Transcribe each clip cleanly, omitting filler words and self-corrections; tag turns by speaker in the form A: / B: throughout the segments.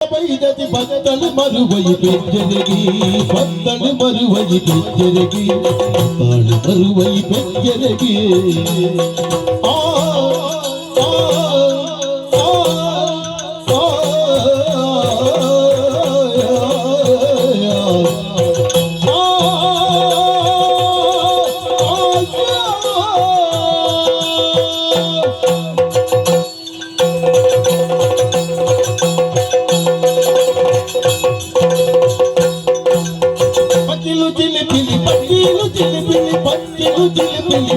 A: ಬೈದತಿ ಬತ್ತಳು ಮರುವೈ ಬೆಚ್ಚರಗಿ ಬತ್ತಳು ಮರುವೈ ಬೆಚ್ಚರಗಿ ಬತ್ತಳು ಮರುವೈ ಬೆಚ್ಚರಗಿ ಆ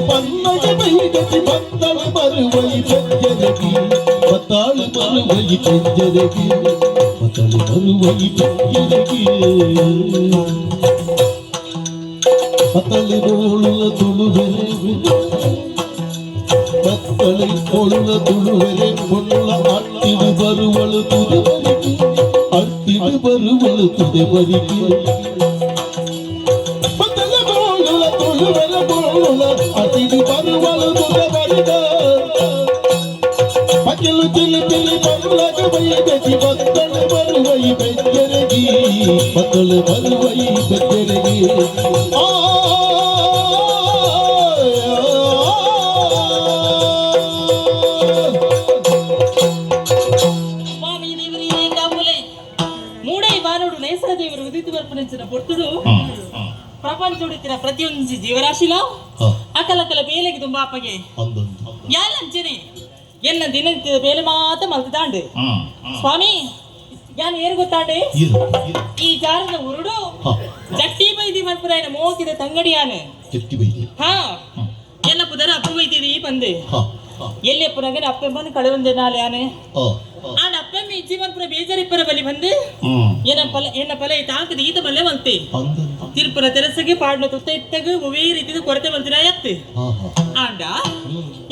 A: ಪನ್ನಯ ಬೈದತಿ ಬತ್ತಳು ಮರುವೈ ಬೆಚ್ಚರಗಿ ಬತ್ತಳು ಮರುವೈ ಬೆಚ್ಚರಗಿ ಬತ್ತಳು ಮರುವೈ ಬೆಚ್ಚರಗಿ ಬತ್ತಳು ಬೋಳುಲ ತುಳುವೆರೆ ಬತ್ತಳು ಬೋಳುಲ ತುಳುವೆರೆ ಮುಳ್ಳ ಅಟ್ಟಿಡು ಬರುವಳು ತುದೆವರಿಗೆ ಅಟ್ಟಿಡು ಬರುವಳು ತುದೆವರಿಗೆ ಅತಿದು ಬರುವಳು ತುದೆವರಿಗ ಪಕ್ಕಲು ಚಿಲಿಪಿಲಿ ಬರುವಾಗ ಬೈದತಿ ಬತ್ತಳು ಬರುವೈ ಬೆಚ್ಚರಗಿ ಬತ್ತಳು ಬರುವೈ ಬೆಚ್ಚರಗಿ
B: స్వామి దేవరి కాపులే మూడై బాలుడు నేసర దేవరు ఉదితి వర్పణించిన పొట్టుడు ಪ್ರಪಂಚುಡಿತಿನ ಪ್ರತಿಯೊಂದು ಜೀವರಾಶಿಲ ಅಕಲಕಲ ಬೇಲೆಗೆ ತುಂಬಾಪಗೆ ಯಾಲಂಚನೆ ಎನ್ನ ದಿನನಿತ್ಯದ ಬೇಲೆ ಮಾತ ಮಲ್ತಾಂಡು ಸ್ವಾಮಿ ಯಾನು ಏನು ಗೊತ್ತಾಂಡೆ ಈ ಜಾರದ ಉರುಡು ಜಟ್ಟಿ ಬೈದಿ ಮಲ್ಪುರಾಯನ ಮೋಕಿದ ತಂಗಡಿಯಾನು ಹಾ ಎಲ್ಲ ಪುದರ ಅಪ್ಪ ಬೈತಿದಿ ಬಂದೆ ಎಲ್ಲಿ ಅಪ್ಪನಾಗ ಅಪ್ಪ ಬಂದು ಕಳೆ ಒಂದೇ ನಾಳೆ ಯಾನೆ ಆ ಅಪ್ಪ ಇಜ್ಜಿ ಮಲ್ಪುರ ಬೇಜಾರಿಪ್ಪರ ಬಲಿ ಬಂದು ಎನ್ನ ಪಲ ತಾಕದ ಈತ ಬಲ್ಲೆ ಮಲ್ತೆ ತಿರುಪುರ ತೆರಸಗೆ ಪಾಡ್ನ ತುತ್ತ ಇತ್ತಗ ಒವೇ ರೀತಿದ ಕೊರತೆ ಮಲ್ತಿನ ಎತ್ತೆ ಆಂಡ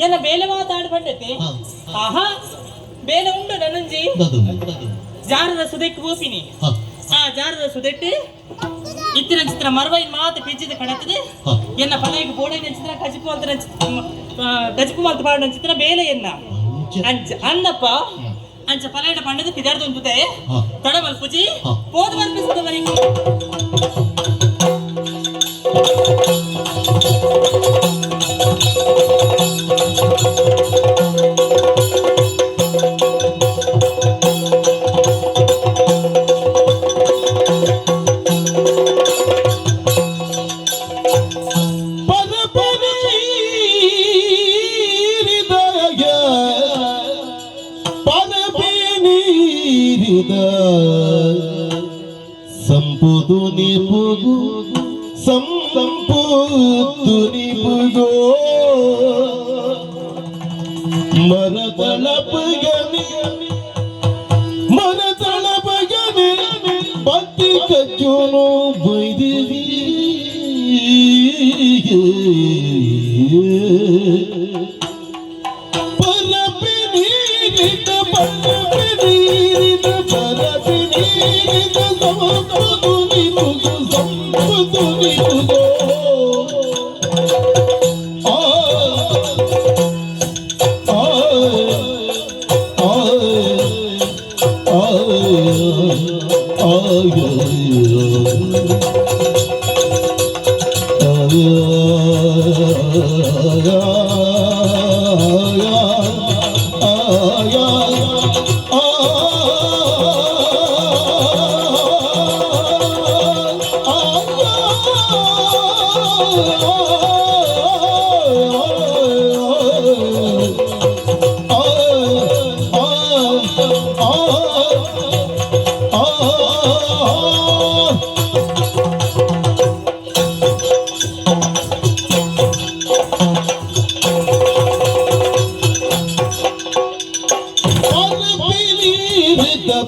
B: ಎನ್ನ ಬೇಲೆ ಮಾತಾಡಿ ಬಂಡತೆ ಆಹಾ ಬೇಲೆ ಉಂಡು ನನಂಜಿ ಜಾರದ ಸುದೆಕ್ಕೆ ಗೋಪಿನಿ ಆ ಜಾರದ ಸುದೆಟ್ಟು ಇತ್ತಿನ ಚಿತ್ರ ಮರವೈ ಮಾತು ಪೆಜ್ಜಿದ ಕಣತದೆ ಎನ್ನ ಪಲೈಗೆ ಬೋಡೈನ ಚಿತ್ರ ಕಜಿಪು ಮಲ್ತನ ಕಜಿಪು ಮಲ್ತ ಪಾಡಿನ ಚಿತ್ರ ಬೇಲೆ ಎನ್ನ ಅಂಚ ಅನ್ನಪ್ಪ ಅಂಚ ಪಲೈಡ ಪಂಡದ ಪಿದಾರ್ದು ಉಂಟುತ್ತೆ ತಡವಲ್ ಪೂಜಿ ಪೋದು ಮಲ್ಪಿಸಿದವರಿಗೆ
A: ಸಂಪುದು ನಿಪುಗು ಸಂಪುದು ನಿಪುಗೋ ಮರತಳಪಗನೆ ಬತ್ತಿ ಕಚ್ಚೋನು ಬೈದಿವಿ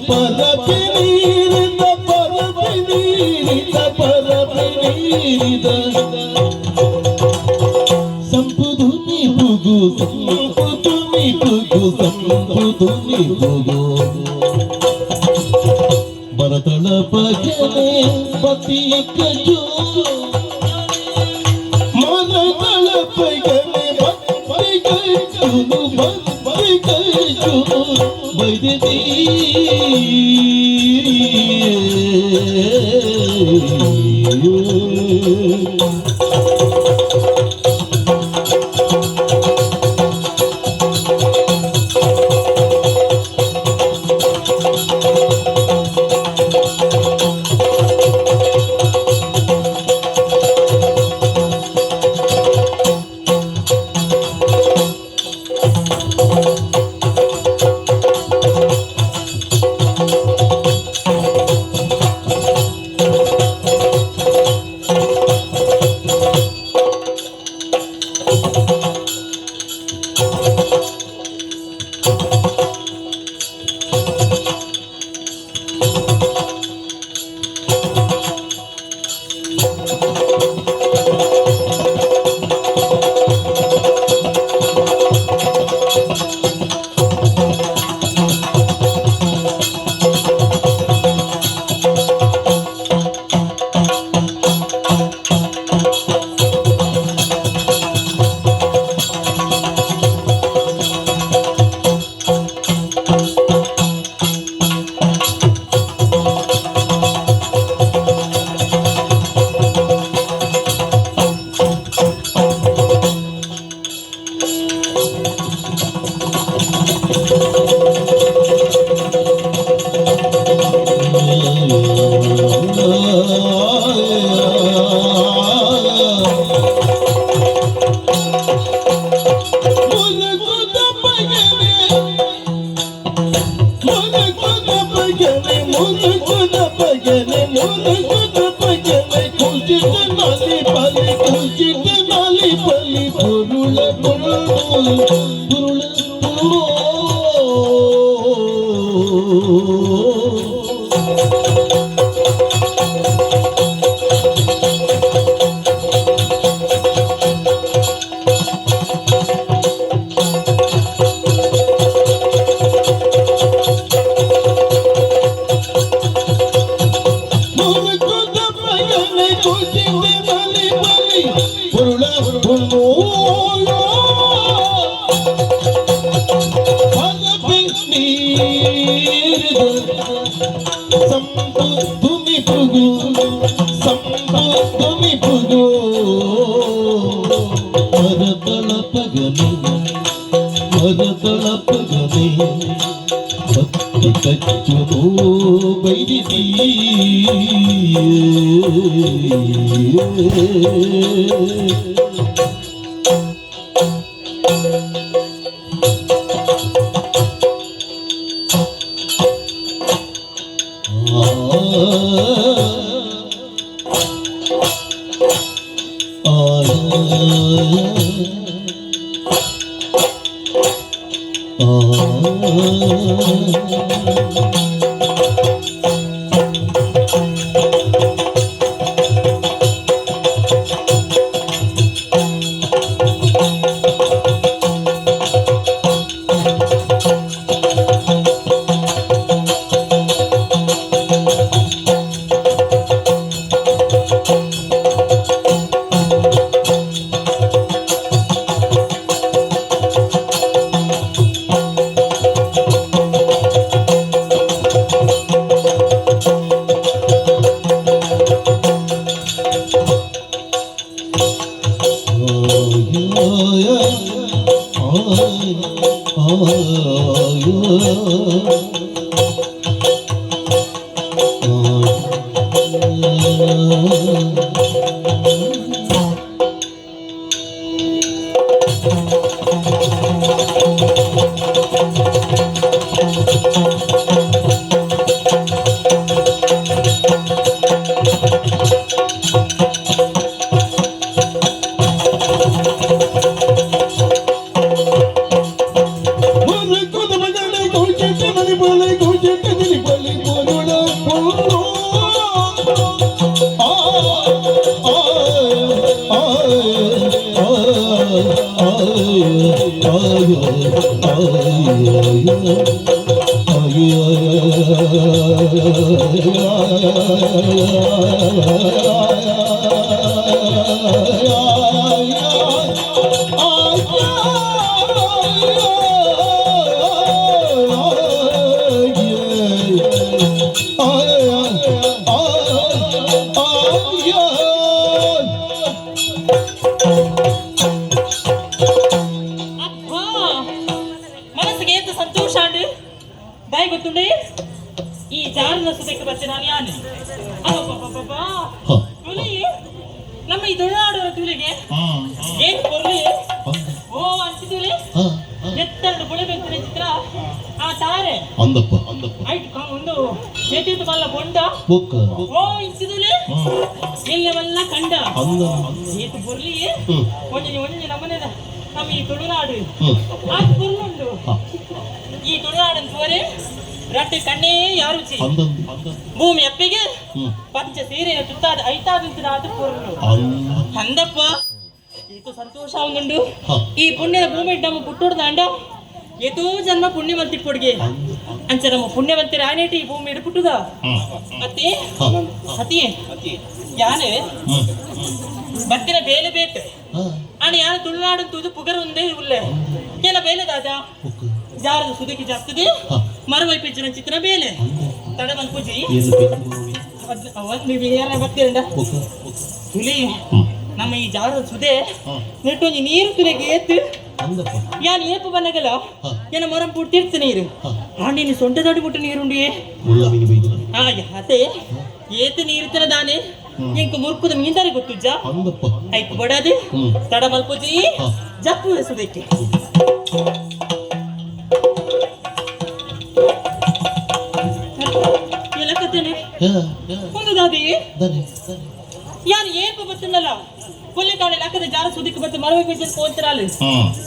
A: ಪರಪಿನೀರಿದ ಪರಪಿನೀರಿದ ಪರಪಿನೀರಿದ ಸಂಪುದು ನಿಪುಗು ಸಂಪುದು ನಿಪುಗೋ ಸಂಪುದು ನಿಪುಗು ಸಂಪುದು ನಿಪುಗು ಸಂಪುದು ನಿಪುಗು ಬರತಳ ಬಗನೆ ಪತಿ ಕಜು ಮನಗಳ ಬಗನೆ ಪತಿ ಕಜು ಬೈದಿ Oh
B: ಜಾರನ ಸುದಕ್ಕೆ ಬರ್ತೀನಿ ನಾನು ಯಾನೆ
A: ಹ
B: ತುಲಿ ನಮ್ಮ ಈ ತುಳುನಾಡುವ ತುಲಿಗೆ ಏನ್ ಕೊರ್ಲಿ ಓ ಅಂತಿದ್ವಿ
A: ಹ
B: ಎತ್ತೆರಡು ಬುಳೆ ಬೆಂಕಿನ ಚಿತ್ರ ಆ ತಾರೆ
A: ಅಂದಪ್ಪ
B: ಆಯ್ತು ಒಂದು ಚೇತಿದ್ದು ಮಲ್ಲ ಕೊಂಡ
A: ಬೊಕ್ಕ
B: ಓ ಇಂಚಿದುಲಿ ಇಲ್ಲವೆಲ್ಲ ಕಂಡ
A: ಅಂದ
B: ಏತು ಬುರ್ಲಿ
A: ಹ್ಮ್
B: ಒಂಜಿ ನಮ್ಮನೆ ನಮ್ಮ ಈ ತುಳುನಾಡು
A: ಹ್ಮ್
B: ಅದು ಬುರ್ಲುಂಡು
A: ಹ
B: ಈ ತುಳುನಾಡನ್ ತೋರೆ ರಟ್ಟೆ ಕಣ್ಣೇ ಯಾರುಚಿ
A: ಅಂದ
B: ಭೂಮಿ ಅಪ್ಪಿಗೆ
A: ಹ್ಮ್
B: ಪಂಚ ಸೀರೆ ತುತ್ತಾದ ಐತಾದಿಂತಿನ ಅದು ಬುರ್ಲು ಅಂದಪ್ಪ ಈತು ಸಂತೋಷ ಅವನುಂಡು
A: ಹ
B: ಈ ಪುಣ್ಯದ ಭೂಮಿ ನಮ್ಮ ಪುಟ್ಟೋಡ್ದ ಅಂಡ ಏತೋ ಜನ್ಮ ಪುಣ್ಯವಂತಿ ಪೊಡ್ಗೆ ಅಂಚ ನಮ್ಮ ಪುಣ್ಯವಂತಿರ ಆನೇಟಿ ಈ ಭೂಮಿ ಪುಟ್ಟುದ ಅತಿ ಅತಿ ಯಾನೆ
A: ಹ್ಮ್
B: ಬತ್ತಿನ ಬೇಲೆ ಬೇಕು
A: ಹ
B: ಆಣ ಯಾರು ತುಳುನಾಡು ತೂದು ಪುಗರ್ ಒಂದೇ ಉಲ್ಲೆ ಕೆಲ ಬೇಲೆ ದಾದ
A: ಬೊಕ್ಕ
B: ಜಾರದ ಸುದಕಿ ಜಾಸ್ತದೆ
A: ಹ
B: ಮರವೈ ಪೆಜ್ಜಿನ ಚಿತ್ರ ಬೇಲೆ ತಡ ಮನ್ ಪೂಜಿ
A: ಏನು ಬೇಕು
B: ಒಂದು ಯಾರ ಬರ್ತೀರಂಡ
A: ಬೊಕ್ಕ
B: ತುಲಿ
A: ಹ್ಮ್
B: ನಮ್ಮ ಈ ಜಾರದ ಸುದೆ
A: ಹ
B: ನೆಟ್ಟೊಂಜಿ ನೀರು ತುಲೆಗೆ ಏತ್ತು
A: ಅಂದಪ್ಪ
B: ಯಾನ್ ಏಪು ಬನ್ನಗಲ
A: ಹ
B: ಏನ ಮೊರಂ ಪುಟ್ಟಿರ್ತ ನೀರು
A: ಹ
B: ಆಂಡಿನಿ ಸೊಂಟ ದಾಡಿ ಬಿಟ್ಟು ನೀರುಂಡಿ
A: ಮುಳ್ಳವಿಗೆ ಬೈದಿನ
B: ಹಾಗೆ ಅತೆ ಏತು ನೀರುತ್ತನ ದಾನೆ ಎಂಕು ಮುರ್ಕುದ ಮೀಂದಾರೆ ಗೊತ್ತುಜ್ಜ
A: ಅಂದಪ್ಪ
B: ಐಕು ಬಡದು
A: ಹ್ಮ್
B: ತಡ ಮಲ್ಪುಜಿ
A: ಹ
B: ಜಪ್ಪು ಹೆಸುದಕ್ಕೆ ಎಲ್ಲ ಕತ್ತೇನೆ
A: ಹ
B: ಒಂದು ದಾದಿ
A: ದನೆ
B: ಯಾರು ಏಪು ಬತ್ತನಲ್ಲ ಕೊಲ್ಲೆ ಕಾಣೆ ಲಕ್ಕದ ಜಾರ ಸುದಿಕ್ಕೆ ಬತ್ತ ಮರವೆ ಪೆಜ್ಜನ್ ಕೋಂತರಾಲು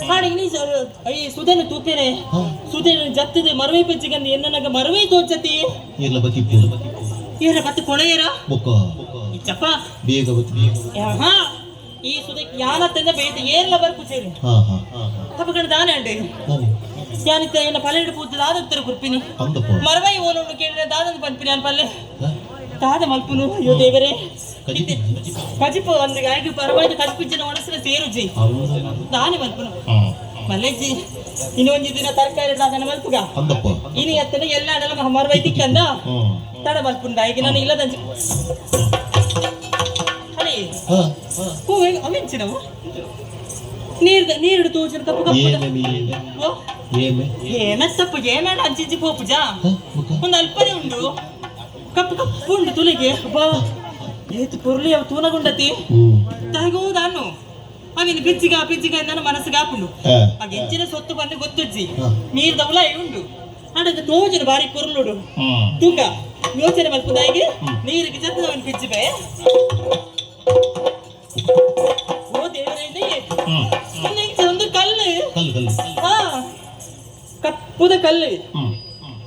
B: ಹಾಡ ಇನಿ ಈ ಸುದೆನು ತೂಪೇನೆ
A: ಹ
B: ಸುದೆನು ಜತ್ತದೆ ಮರವೆ ಪೆಜ್ಜಿಗಂದು ಎನ್ನನಗ ಮರವೆ ತೋಚತಿ
A: ಎಲ್ಲ ಬತ್ತಿಪ್ಪು
B: ಏರ ಮತ್ತೆ ಕೊಳೆಯರ
A: ಬೊಕ್ಕ
B: ಚಪ್ಪ
A: ಬೇಗ ಬತ್ತಿ
B: ಹಾ ಈ ಸುದಕ್ಕೆ ಯಾನತ್ತಂದ ಬೇಯ್ತು ಏರ್ಲ ಬರ್ಕು ಸೇರಿ
A: ಹ ಹ ಹ
B: ತಪ್ಪಕಂಡ ದಾನೆ ಅಂಡೆ
A: ದನೆ
B: ಯಾನಿತ್ತ ಏನ ಪಲ್ಲೆಡು ಪೂಜೆ ದಾದತ್ತರ ಕುರ್ಪಿನಿ
A: ಅಂದಪ್ಪ
B: ಮರವೈ ಓಲೋಡು ಕೇಳಿದ್ರೆ ದಾದಂದು ಬಂದ್ಪಿನಿ ಅನ್ ಪಲ್ಲೆ
A: ಹ
B: ದಾದ ಮಲ್ಪುನು ಅಯ್ಯೋ ದೇವರೇ
A: ಕಜಿತಿ
B: ಕಜಿಪು ಒಂದು ಗಾಯಕ ಪರವಾಗಿ ಕಜಿಪಿಜ್ಜನ ಒಣಸಿನ ಸೇರುಜಿ
A: ಹೌದಾ
B: ದಾನೆ ಮಲ್ಪುನು
A: ಹ
B: ಮಲ್ಲೆಜ್ಜಿ ಇನ್ನೊಂದು ದಿನ ತರಕಾರಿ ದಾದನ ಮಲ್ಪುಗ
A: ಅಂದಪ್ಪ
B: ಇನಿ ಎತ್ತನ ಎಲ್ಲ ಅಡಲ ಮರವೈ ತಿಕ್ಕಂದ
A: ಹ
B: ತಡ ಮಲ್ಪುಂಡ ಈಗ ನಾನು ಇಲ್ಲದಂಜಿ ಅಲೇ
A: ಹ ಹ
B: ಹೂವೆ ಅಮಿಂಚಿನವು ನೀರು ತೋಚಿನ ಕಪ್ಪು ಕಪ್ಪು
A: ಏಮೆ
B: ಓ
A: ಏಮೆ
B: ಏಮೆತ್ತಪ್ಪು ಏಮೇಡ ಅಂಚಿಂಚಿ ಪೋಪುಜ
A: ಹ ಬೊಕ್ಕ
B: ಒಂದು ಅಲ್ಪನೆ ಉಂಡು ಕಪ್ಪು ಕಪ್ಪು ಉಂಡು ತುಲಿಗೆ ಬಾ ಏತು ಪುರುಳಿ ಅವು ತೂನಗುಂಡತಿ
A: ಹ್ಮ್
B: ತಾಗೋದಾನು ಅವಿನ ಪಿಚ್ಚಿಗ ನನ್ನ ಮನಸ್ಸಿಗೆ ಹಾಕೊಂಡು
A: ಹ
B: ಆ ಗೆಂಚಿನ ಸೊತ್ತು ಬಂದು ಗೊತ್ತುಜ್ಜಿ
A: ಹ
B: ನೀರ್ದ ಉಳ ಉಂಡು ಅಡದ ತೋಜನ ಬಾರಿ ಪುರುಳುಡು
A: ಹ್ಮ್
B: ತೂಕ ಯೋಚನೆ ಮಲ್ಪುದಾಗಿ ನೀರಿಗೆ ಜತ್ತದ ಅವನು ಪಿಚ್ಚಿಬೆ ಓ ದೇವರೇ ಒಂದು ಕಲ್ಲು
A: ಕಲ್ಲು
B: ಹಾ ಕಪ್ಪುದ ಕಲ್ಲು
A: ಹ್ಮ್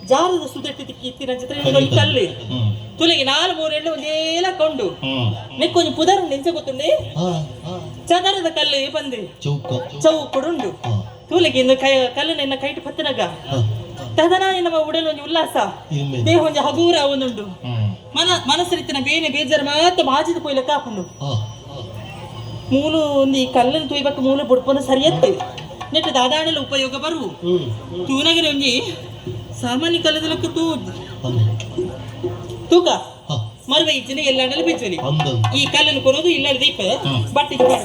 B: ಜಾರದ ಸುದಟ್ಟಿ ಇತ್ತಿನ ಚಿತ್ರ ಒಂದು ಕಲ್ಲು
A: ಹ್ಮ್
B: ತುಲಿಗೆ 4-3 ಎಣ್ಣೆ ಒಂದೇಲ ಕೊಂಡು
A: ಹ್ಮ್
B: ನೆಕ್ಕೊಂದು ಪುದರ್ ನೆಂಚ ಗೊತ್ತುಂಡೆ
A: ಹ ಹ
B: ಚದರದ ಕಲ್ಲು ಬಂದು
A: ಚೌಕ
B: ಚೌಕುಡುಂಡು
A: ಹ
B: ತೂಲಿಗೆ ಇನ್ನು ಕಲ್ಲು ನೆನ್ನ ಕೈಟ್ ಪತ್ತನಗ
A: ಹ
B: ತದನ ನಮ್ಮ ಉಡಲು ಒಂದು ಉಲ್ಲಾಸ
A: ಇಲ್ಮೆ
B: ದೇಹ ಒಂದು ಹಗೂರ ಒಂದುಂಡು
A: ಹ್ಮ್
B: ಮನಸ್ಸರಿತ್ತಿನ ಬೇನೆ ಬೇಜಾರು ಮಾತ್ರ ಮಾಜಿದ ಕೊಯ್ಲ ಕಾಪುಂಡು
A: ಹ
B: ಮೂಲು ಒಂದು ಈ ಕಲ್ಲನ್ನು ತುಯ್ಬೇಕು ಮೂಲು ಬುಡ್ಪನ ಸರಿಯತ್ತೆ ನೆಟ್ಟು ದಾದಾಣಲು ಉಪಯೋಗ ಬರು
A: ಹ್ಮ್
B: ತೂನಗಿನ ಒಂಜಿ ಸಾಮಾನ್ಯ ಕಲ್ಲದ ಲೆಕ್ಕ
A: ಅಂದ
B: ತೂಕ
A: ಹ
B: ಮರುವೆ ಇಚ್ಚಿನ ಎಲ್ಲಾಡಲು ಬಿಚ್ಚಲಿ
A: ಅಂದ
B: ಈ ಕಲ್ಲನ್ನು ಕೊಡೋದು ಇಲ್ಲ ದೀಪ
A: ಹ್ಮ್.
B: ಬಟ್ಟಿಗೆ ಬಾರ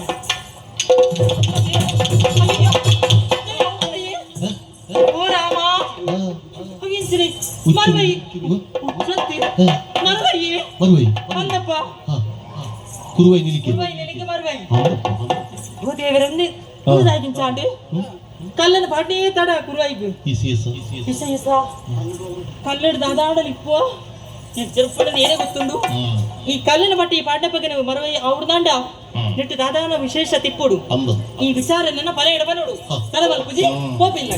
A: ಹ
B: ಓ ರಾಮ
A: ಹ
B: ಅವಿಂಚಿನಿ ಮರುವೈ ಉಚ್ಚತ್ತಿ
A: ಹ
B: ಮರುವೈ
A: ಮರುವೈ
B: ಅಂದಪ್ಪ
A: ಹ ಕುರುವೈ ನಿಲಿಕೆ
B: ಮರುವೈ ನೆಲಿಗೆ ಮರುವೈ
A: ಅಂದಪ್ಪ ಅಂದಪ್ಪ
B: ಓ ದೇವರನ್ನೇ ಹೌದಾಗಿಂಚಾಂಡು ಕಲ್ಲನ್ನು ಪಾಟೇ ತಡ ಕುರುವೈಗು
A: ಇಸಿಎಸ್
B: ವಿಷಯಸ ಕಲ್ಲಡು ದಾದಾಡಲಿಪ್ಪು చెరుపుడది ఏడే గుర్తుండు ఈ కళ్ళను బట్టి ఈ పాట పక్కన మరో అవుడుదాండ నెట్టు దాదాన విశేష తిప్పుడు ఈ విచారణ పల ఎడబనుడు కలవల్ పుజి పోపిల్ల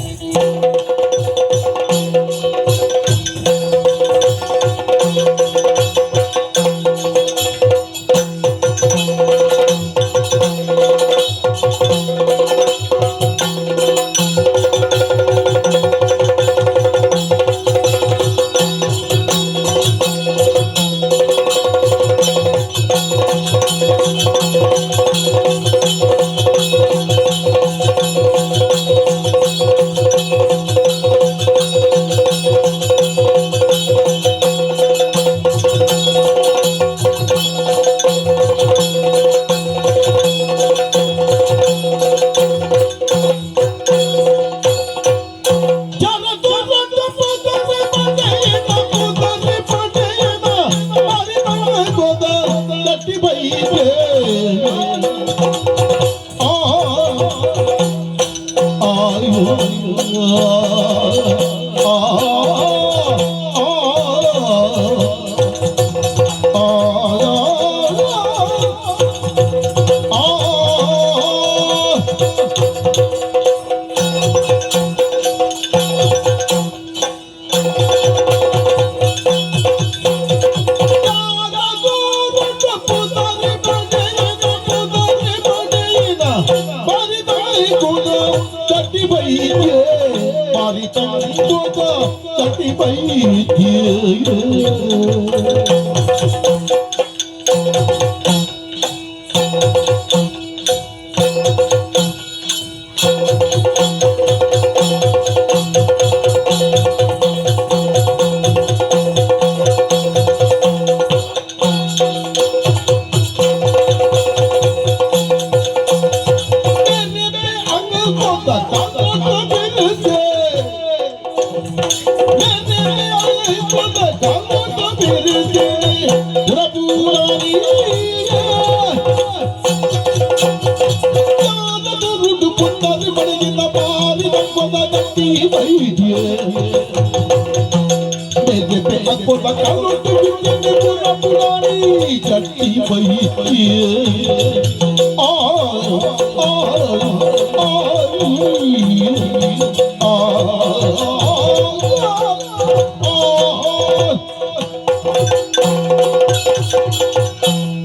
A: ಚಟ್ಟಿ ಬೈ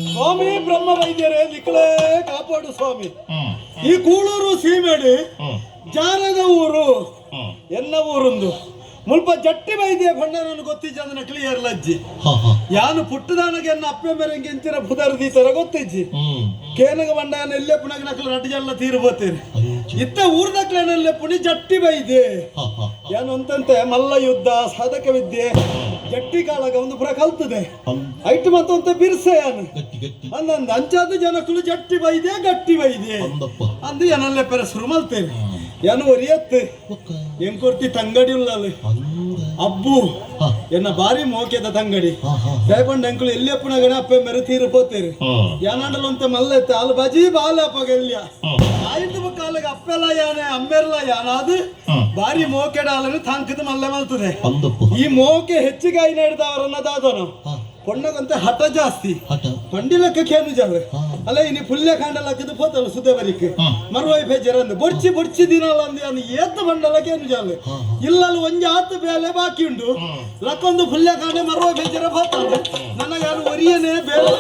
C: ಸ್ವಾಮಿ ಬ್ರಹ್ಮ ವೈದ್ಯರೇ ನಿಕ್ಕಳೇ ಕಾಪಾಡು ಸ್ವಾಮಿ. ಈ ಕೂಳೂರು ಸೀಮೆಡಿ ಜಾರದ ಊರು ಎನ್ನ ಊರೊಂದು ಮುಲ್ಪ ಜಟ್ಟಿ ವೈದ್ಯ ಬಂಡ ನನಗೆ ಗೊತ್ತಿಜ್ಜಿ ಅದನ್ನ ಕ್ಲಿಯರ್ ಲಜ್ಜಿ ಯಾನು ಪುಟ್ಟದಾನಗೆ ಎನ್ನ ಅಪ್ಪೆ ಮೇರೆಂಗೆ ಎಂಚಿನ ಬುಧರ್ದಿ ತರ ಗೊತ್ತಿಜ್ಜಿ ಕೇನಗ ಬಂಡ ಎಲ್ಲೇ ಪುನಗ ನಕಲು ರಡ್ಜಲ್ಲ ತೀರು ಬೋತೇನೆ ಇತ್ತ ಊರ್ದಕ್ಲೇನಲ್ಲೇ ಪುಣಿ ಜಟ್ಟಿ ವೈದ್ಯ ಏನು ಅಂತಂತೆ ಮಲ್ಲ ಯುದ್ಧ ಸಾಧಕ ವಿದ್ಯೆ ಜಟ್ಟಿ ಕಾಳಗ ಒಂದು ಪುರ ಕಲ್ತದೆ ಐಟ್ ಮತ್ತೊಂತ ಬಿರ್ಸೆ ಯಾನು ಅಂದಂದ ಅಂಚಾದ ಜನಕ್ಕಳು ಜಟ್ಟಿ ವೈದ್ಯ ಗಟ್ಟಿ ವೈದ್ಯ ಅಂದು ಏನಲ್ಲೇ ಪೆರಸರು ಮಲ್ತೇನೆ ಏನು ಒರಿಯತ್ತೆ ಹೆಂಗ್ ಕೊಡ್ತಿ ತಂಗಡಿ ಉಳ್ಳಲ್ಲ ಅಬ್ಬು ಎನ್ನ ಬಾರಿ ಮೋಕೆದ ತಂಗಡಿ ದಯಪಂಡ ಅಂಕಲು ಎಲ್ಲಿ ಪುನಗಡೆ ಅಪ್ಪ ಮೆರೆತೀರು ಹೋತೇರಿ ಯಾನಾಡಲು ಅಂತ ಮಲ್ಲೆತ್ತೆ ಅಲ್ಲಿ ಬಜಿ ಬಾಲಪ್ಪ ಗೆಲ್ಯ ಆಯ್ತು ಕಾಲಗೆ ಅಪ್ಪೆಲ್ಲ ಯಾನೆ ಅಮ್ಮೆಲ್ಲ ಯಾನಾದು ಬಾರಿ ಮೋಕೆಡ ಅಲ್ಲನ್ನು ತಾಂಕದ ಮಲ್ಲೆ ಮಲ್ತದೆ ಈ ಮೋಕೆ ಹೆಚ್ಚಿಗೆ ಐ ನಡೆದವರನ್ನದಾದನು ಪೊಣ್ಣಗಂತೆ ಹಠ ಜಾಸ್ತಿ ಪಂಡಿ ಲೆಕ್ಕೇನು ಜಾವೆ ಅಲ್ಲ ಇನಿ ಪುಲ್ಯ ಕಾಂಡ ಲೆಕ್ಕದ ಪೋತಲ್ಲ ಸುದ್ದೆ ಬರಿಕೆ ಮರುವೈ ಬೇಜರಂದು ಬೊಡ್ಚಿ ಬೊಡ್ಚಿ ದಿನಲ್ಲ ಅಂದಿ ಅನ್ನು ಏತ್ತ ಬಂಡಲಕ್ಕೇನು ಜಾವೆ ಇಲ್ಲಲ್ಲಿ ಒಂಜಿ ಆತು ಬೇಲೆ ಬಾಕಿ ಉಂಡು ಲಕ್ಕೊಂದು ಪುಲ್ಯ ಕಾಂಡೆ ಮರುವೈ ಬೇಜರ ಹೋತಾನೆ ನನಗೆ ಯಾರು ಒರಿಯನೇ ಬೇರೆ